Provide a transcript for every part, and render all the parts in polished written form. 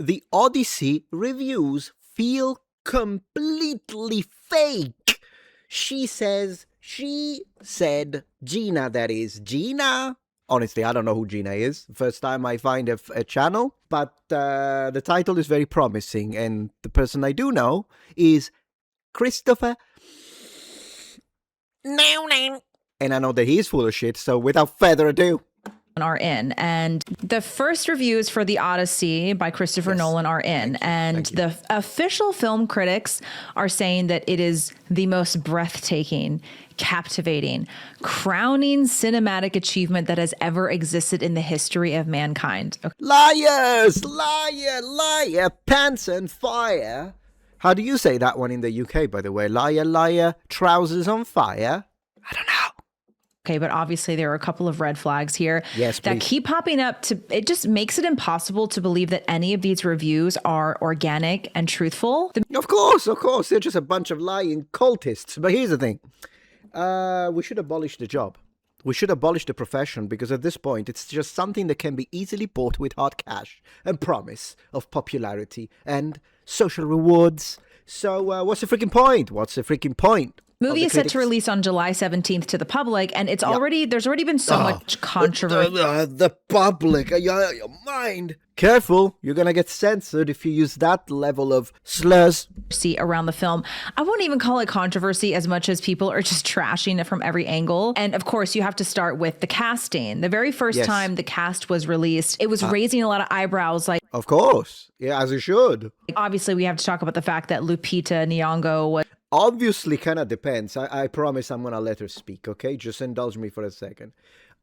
the Odyssey reviews feel completely fake. She said, Gina, that is, Gina. Honestly, I don't know who Gina is. First time I find a channel, but the title is very promising. And the person I do know is Christopher Nolan. And I know that he's full of shit, so without further ado, are in. And the first reviews for The Odyssey by Christopher Nolan are in. And the official film critics are saying that it is the most breathtaking, captivating, crowning cinematic achievement that has ever existed in the history of mankind. Okay. Liars! Liar, pants and fire. How do you say that one in the UK, by the way? Liar, trousers on fire? I don't know. Okay, but obviously there are a couple of red flags here that keep popping up. It just makes it impossible to believe that any of these reviews are organic and truthful. Of course. They're just a bunch of lying cultists. But here's the thing. We should abolish the job. We should abolish the profession, because at this point it's just something that can be easily bought with hard cash and promise of popularity and social rewards. So what's the freaking point? Movie is set to release on July 17th to the public, and it's there's already been so much controversy. The public, your mind. Careful, you're going to get censored if you use that level of slurs. See around the film. I won't even call it controversy as much as people are just trashing it from every angle. And of course, you have to start with the casting. The very first time the cast was released, it was raising a lot of eyebrows. Like, of course, yeah, as it should. Obviously, we have to talk about the fact that Lupita Nyong'o was. Obviously, kind of depends. I promise I'm going to let her speak, okay? Just indulge me for a second.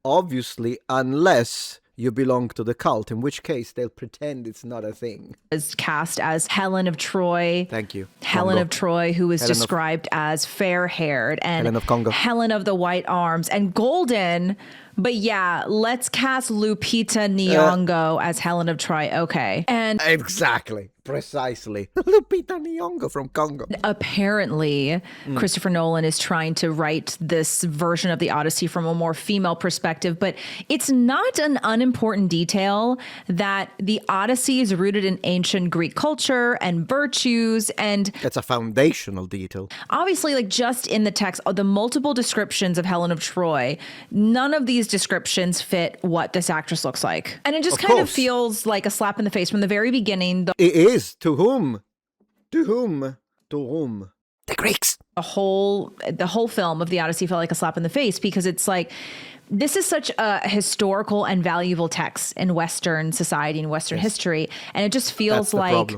Obviously, unless you belong to the cult, in which case they'll pretend it's not a thing. Is cast as Helen of Troy. Thank you. Helen of Troy, who is described as fair-haired, and Helen of Congo. Helen of the White Arms, and golden. But yeah, let's cast Lupita Nyong'o as Helen of Troy. Okay. And exactly. Precisely. Lupita Nyong'o from Congo. Apparently, Christopher Nolan is trying to write this version of the Odyssey from a more female perspective, but it's not an unimportant detail that the Odyssey is rooted in ancient Greek culture and virtues, and that's a foundational detail. Obviously, like just in the text, the multiple descriptions of Helen of Troy, none of these descriptions fit what this actress looks like. And it just kind of feels like a slap in the face from the very beginning. It is. To whom? To whom? To whom? The Greeks. The whole film of the Odyssey felt like a slap in the face, because it's like, this is such a historical and valuable text in Western society and Western history. And it just feels like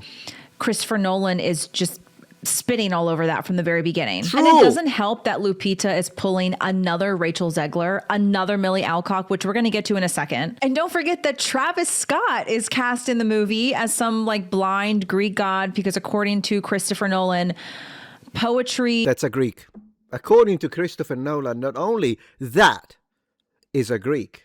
Christopher Nolan is just spitting all over that from the very beginning. True. And it doesn't help that Lupita is pulling another Rachel Zegler, another Millie Alcock, which we're going to get to in a second. And don't forget that Travis Scott is cast in the movie as some like blind Greek god, because according to Christopher Nolan, poetry... That's a Greek. According to Christopher Nolan, not only that is a Greek,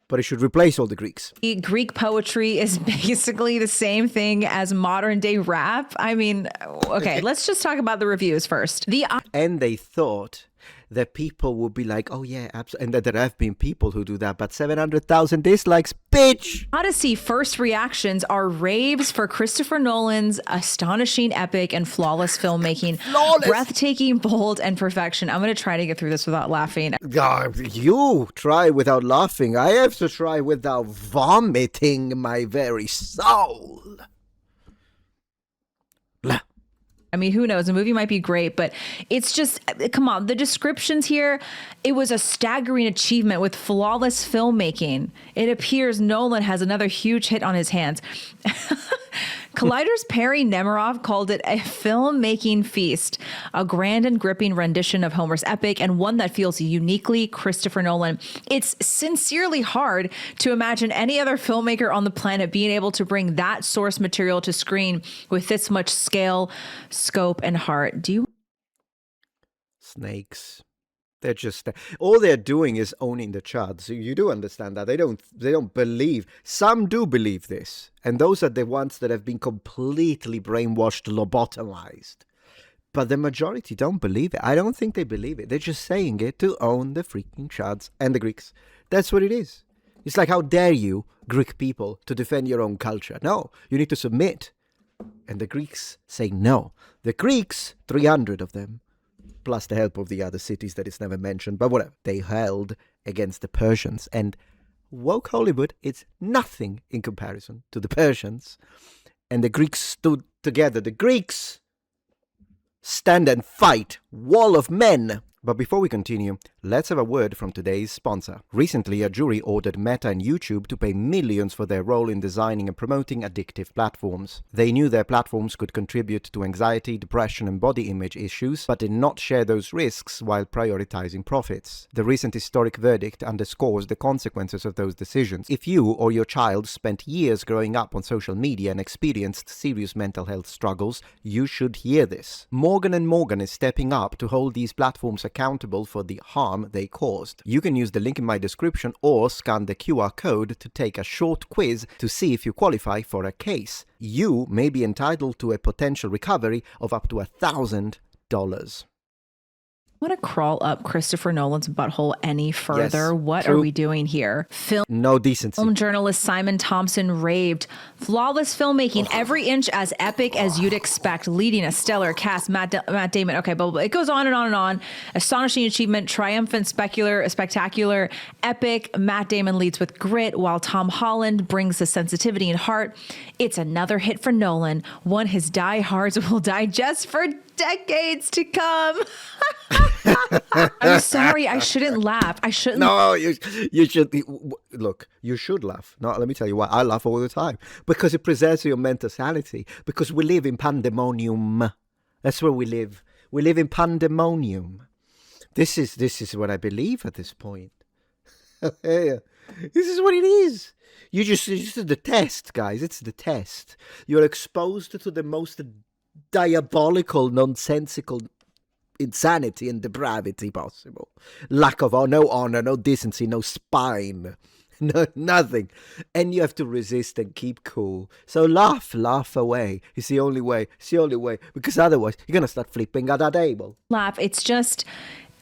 but it should replace all the Greeks. Greek poetry is basically the same thing as modern day rap. I mean, okay, let's just talk about the reviews first. And they thought that people would be like, oh yeah, absolutely. And that there have been people who do that, but 700,000 dislikes, bitch! Odyssey first reactions are raves for Christopher Nolan's astonishing, epic, and flawless filmmaking. Breathtaking, bold, and perfection. I'm going to try to get through this without laughing. You try without laughing. I have to try without vomiting my very soul. I mean, who knows? The movie might be great, but it's just, come on, the descriptions here, it was a staggering achievement with flawless filmmaking. It appears Nolan has another huge hit on his hands. Collider's Perry Nemiroff called it a filmmaking feast, a grand and gripping rendition of Homer's epic, and one that feels uniquely Christopher Nolan. It's sincerely hard to imagine any other filmmaker on the planet being able to bring that source material to screen with this much scale, scope, and heart. Do you? Snakes. They're just, all they're doing is owning the chuds. You do understand that. They don't believe. Some do believe this. And those are the ones that have been completely brainwashed, lobotomized. But the majority don't believe it. I don't think they believe it. They're just saying it to own the freaking chuds and the Greeks. That's what it is. It's like, how dare you, Greek people, to defend your own culture? No, you need to submit. And the Greeks say no. The Greeks, 300 of them, plus the help of the other cities that is never mentioned, but whatever, they held against the Persians. And woke Hollywood is nothing in comparison to the Persians. And the Greeks stood together. The Greeks stand and fight. Wall of men. But before we continue, let's have a word from today's sponsor. Recently, a jury ordered Meta and YouTube to pay millions for their role in designing and promoting addictive platforms. They knew their platforms could contribute to anxiety, depression, and body image issues, but did not share those risks while prioritizing profits. The recent historic verdict underscores the consequences of those decisions. If you or your child spent years growing up on social media and experienced serious mental health struggles, you should hear this. Morgan & Morgan is stepping up to hold these platforms accountable for the harm they caused. You can use the link in my description or scan the QR code to take a short quiz to see if you qualify for a case. You may be entitled to a potential recovery of up to $1,000. I want to crawl up Christopher Nolan's butthole any further. Yes, what true. are we doing here? No decency. Film journalist Simon Thompson raved. Flawless filmmaking, every inch as epic as you'd expect, leading a stellar cast. Matt Damon. Okay, but it goes on and on and on. Astonishing achievement, triumphant, spectacular, epic. Matt Damon leads with grit, while Tom Holland brings the sensitivity and heart. It's another hit for Nolan, one his diehards will digest for decades to come. I'm sorry, I shouldn't laugh. I shouldn't. No, you should. Look, you should laugh. No, let me tell you why. I laugh all the time. Because it preserves your mental sanity. Because we live in pandemonium. That's where we live. We live in pandemonium. This is what I believe at this point. This is what it is. It's just the test, guys. It's the test. You're exposed to the most diabolical, nonsensical insanity and depravity possible. Lack of no honor, no decency, no spine, no nothing. And you have to resist and keep cool. So laugh away. It's the only way. Because otherwise, you're going to start flipping at that table. Laugh. It's just...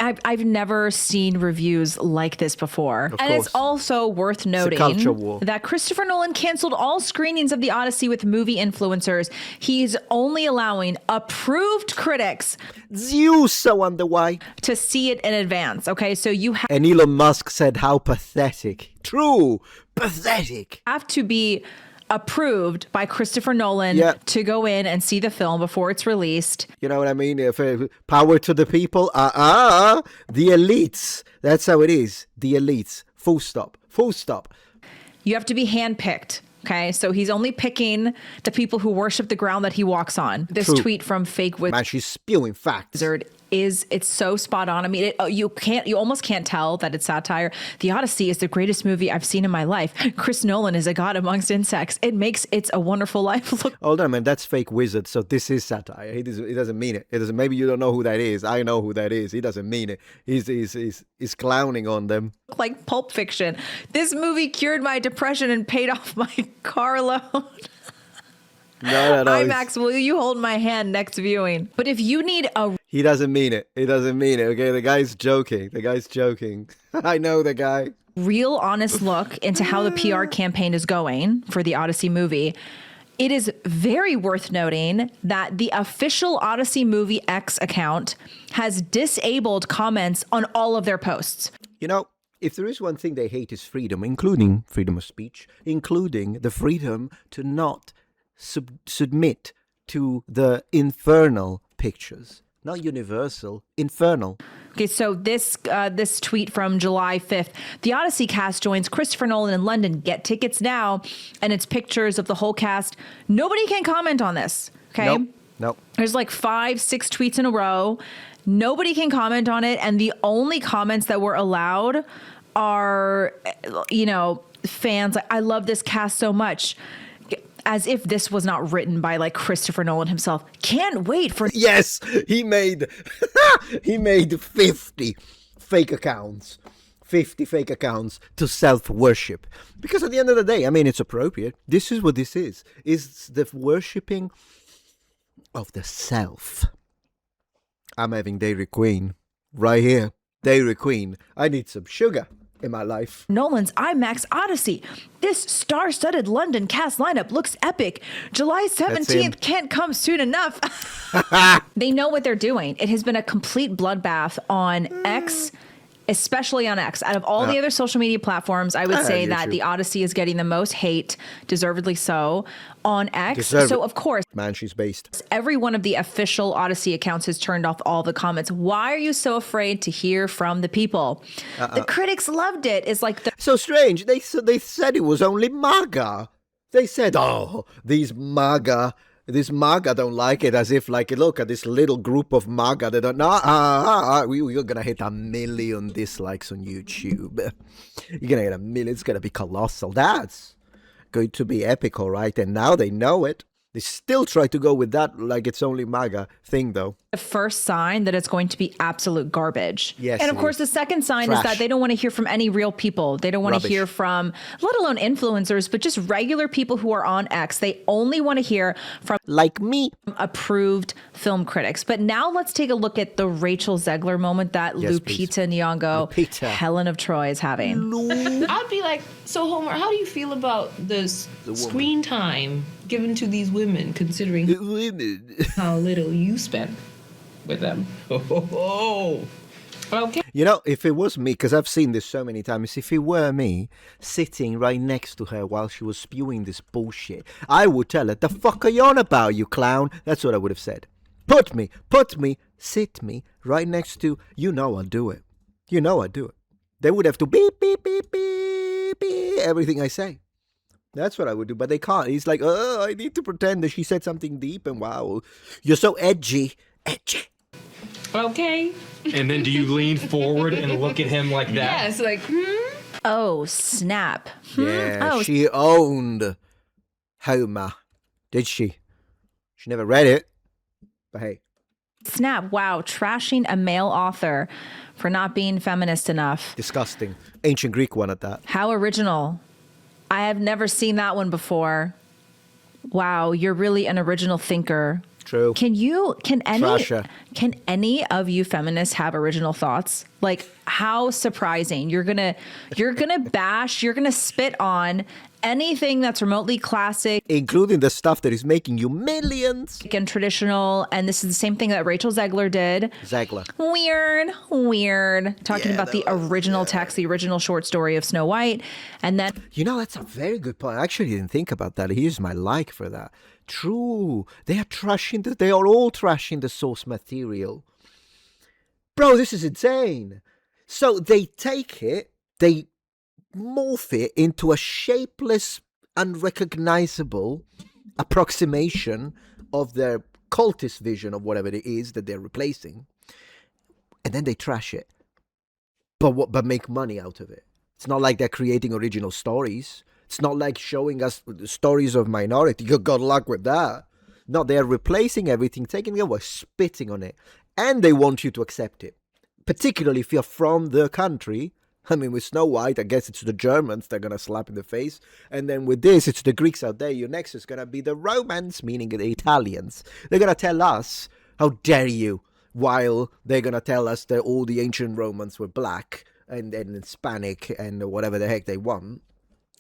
I've never seen reviews like this before. Of and course. It's also worth noting culture war. that Christopher Nolan canceled all screenings of the Odyssey with movie influencers. He's only allowing approved critics So underway. to see it in advance. Okay, so you And Elon Musk said how pathetic. True. Pathetic. have to be approved by Christopher Nolan to go in and see the film before it's released. You know what I mean? If power to the people. The elites. That's how it is. The elites. Full stop. You have to be handpicked. Okay, so he's only picking the people who worship the ground that he walks on. This True. tweet from Fake Man, she's spewing facts. Wizard it's so spot on. I mean, you almost can't tell that it's satire. The Odyssey is the greatest movie I've seen in my life. Chris Nolan is a god amongst insects. It's a Wonderful Life. Look, Hold on, man. That's Fake Wizard. So this is satire. He doesn't mean it. It doesn't. Maybe you don't know who that is. I know who that is. He doesn't mean it. He's clowning on them. like Pulp Fiction. This movie cured my depression and paid off my car loan. No. IMAX, will you hold my hand next viewing? But if you need a He doesn't mean it. Okay, the guy's joking. I know the guy. real honest look into how the PR campaign is going for the Odyssey movie, it is very worth noting that the official Odyssey Movie X account has disabled comments on all of their posts. You know, if there is one thing they hate is freedom, including freedom of speech, including the freedom to not submit to the infernal pictures. Not universal, infernal. Okay, so this tweet from July 5th. The Odyssey cast joins Christopher Nolan in London. Get tickets now. And it's pictures of the whole cast. Nobody can comment on this, okay? Nope. There's like 5-6 tweets in a row. Nobody can comment on it. And the only comments that were allowed are, fans like, I love this cast so much. As if this was not written by like Christopher Nolan himself. Can't wait for... Yes, he made 50 fake accounts. 50 fake accounts to self-worship. Because at the end of the day, I mean, it's appropriate. This is what this is. It's the worshipping of the self. I'm having Dairy Queen right here. Dairy Queen. I need some sugar. in my life. Nolan's IMAX Odyssey. This star-studded London cast lineup looks epic. July 17th can't come soon enough. They know what they're doing. It has been a complete bloodbath on X, especially on X. Out of all the other social media platforms, I would say that the Odyssey is getting the most hate, deservedly so, on X. So, of course, Man, she's based. every one of the official Odyssey accounts has turned off all the comments. Why are you so afraid to hear from the people? The critics loved it. It's like the So strange. They said it was only MAGA. They said, oh, these MAGA don't like it, as if, like, look at this little group of MAGA. They don't know. We're going to hit 1 million dislikes on YouTube. You're going to get 1 million. It's going to be colossal. That's going to be epic, all right? And now they know it. They still try to go with that like it's only MAGA thing, though. the first sign that it's going to be absolute garbage. Yes, and of it course, is. the second sign Trash. is that they don't want to hear from any real people. They don't want to Rubbish. hear from, let alone influencers, but just regular people who are on X. They only want to hear from Like me. approved film critics. But now let's take a look at the Rachel Zegler moment that Yes, Lupita Nyong'o, Lupita. Helen of Troy, is having. I'd be like, so Homer, how do you feel about the screen time given to these women, considering how little you spent with them? Okay. You know, if it was me, because I've seen this so many times, if it were me sitting right next to her while she was spewing this bullshit, I would tell her, the fuck are you on about, you clown? That's what I would have said. Sit me right next to, you know I'll do it. You know I'll do it. They would have to beep, beep, beep, beep, beep, everything I say. That's what I would do, but they can't. He's like, oh, I need to pretend that she said something deep, and wow, you're so edgy. Edgy. Okay. And then do you lean forward and look at him like that? Yes, like, Oh, snap. Yeah, Oh, she owned Homer, did she? She never read it, but hey. snap. Wow. Trashing a male author for not being feminist enough. Disgusting. Ancient Greek one at that. How original. I have never seen that one before. Wow, you're really an original thinker. True. Can Trasher. any of you feminists have original thoughts? Like, how surprising. You're gonna bash, you're gonna spit on anything that's remotely classic Including the stuff that is making you millions. and traditional, and this is the same thing that Rachel Zegler did. Zegler. Weird. Talking about the original text, the original short story of Snow White, and then You know, that's a very good point. I actually didn't think about that. Here's my like for that. True. They are all trashing the source material. Bro, this is insane. So they take it, they morph it into a shapeless, unrecognizable approximation of their cultist vision of whatever it is that they're replacing, and then they trash it. But make money out of it. It's not like they're creating original stories. It's not like showing us the stories of minority. Good luck with that. No, they're replacing everything, taking it away, spitting on it. And they want you to accept it. Particularly if you're from the country. I mean, with Snow White, I guess it's the Germans they're going to slap in the face. And then with this, it's the Greeks out there. Your next is going to be the Romans, meaning the Italians. They're going to tell us, how dare you, while they're going to tell us that all the ancient Romans were black and Hispanic and whatever the heck they want.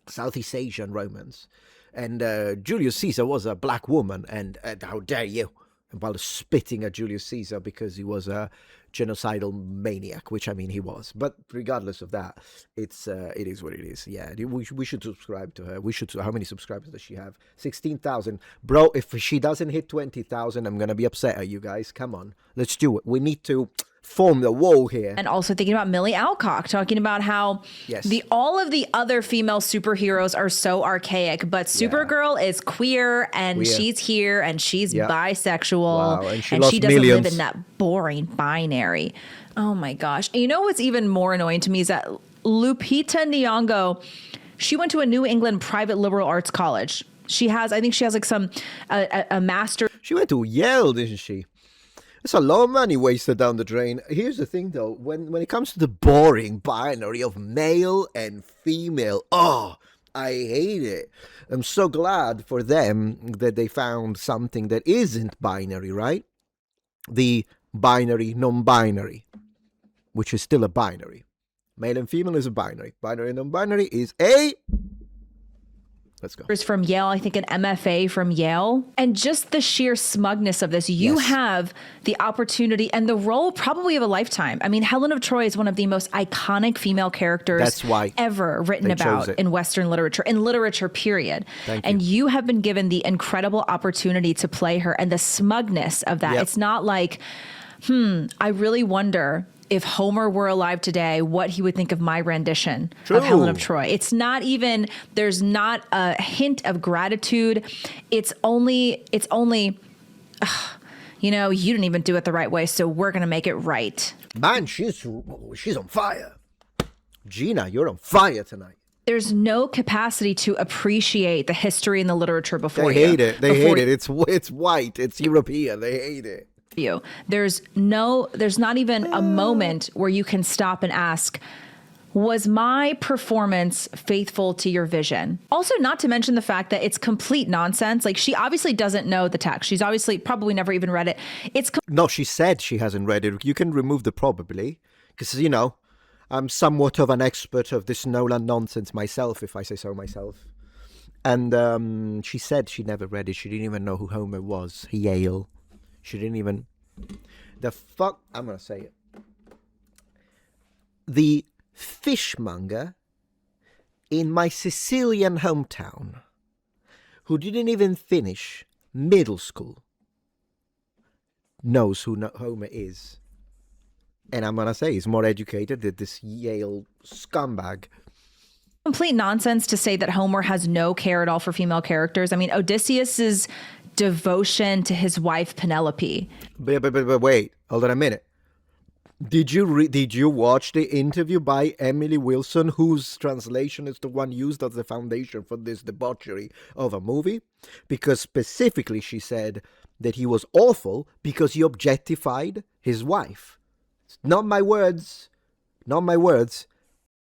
Southeast Asian Romans. And Julius Caesar was a black woman, and how dare you? And while spitting at Julius Caesar because he was a genocidal maniac, which I mean he was. But regardless of that, it is what it is. Yeah, we should subscribe to her. We should. How many subscribers does she have? 16,000. Bro, if she doesn't hit 20,000, I'm gonna be upset at you guys. Come on, let's do it. We need to form the wall here. and also thinking about Millie Alcock, talking about how Yes. all of the other female superheroes are so archaic, but Supergirl is queer and Queer. she's here and she's Yeah. bisexual Wow, and she lost doesn't live millions. in that boring binary. Oh my gosh. And you know what's even more annoying to me is that Lupita Nyong'o, she went to a New England private liberal arts college. I think she has like a master. She went to Yale, didn't she? It's a lot of money wasted down the drain. Here's the thing, though. When it comes to the boring binary of male and female, oh, I hate it. I'm so glad for them that they found something that isn't binary, right? The binary, non-binary, which is still a binary. Male and female is a binary. Binary and non-binary is a... Let's go. From Yale, I think an MFA from Yale. And just the sheer smugness of this. You have the opportunity and the role probably of a lifetime. I mean, Helen of Troy is one of the most iconic female characters ever written about in Western literature, period. And you have been given the incredible opportunity to play her and the smugness of that. It's not like, I really wonder if Homer were alive today, what he would think of my rendition of Helen of Troy. It's not even, there's not a hint of gratitude. It's only, you know, you didn't even do it the right way, so we're going to make it right. Man, she's on fire. Gina, you're on fire tonight. There's no capacity to appreciate the history and the literature before you. They hate it. They hate it. It's white. It's European. They hate it. There's not even a moment where you can stop and ask, was my performance faithful to your vision? Also, not to mention the fact that it's complete nonsense. Like, she obviously doesn't know the text. She's obviously probably never even read it. No, she said she hasn't read it. You can remove the probably, because, you know, I'm somewhat of an expert of this Nolan nonsense myself, if I say so myself. And she said she never read it. She didn't even know who Homer was. Yale. She didn't even... I'm going to say it. The fishmonger in my Sicilian hometown, who didn't even finish middle school, knows who Homer is. And I'm going to say he's more educated than this Yale scumbag. Complete nonsense to say that Homer has no care at all for female characters. I mean, Odysseus's devotion to his wife Penelope. But wait, hold on a minute. Did you watch the interview by Emily Wilson, whose translation is the one used as the foundation for this debauchery of a movie? Because specifically she said that he was awful because he objectified his wife. Not my words. Not my words.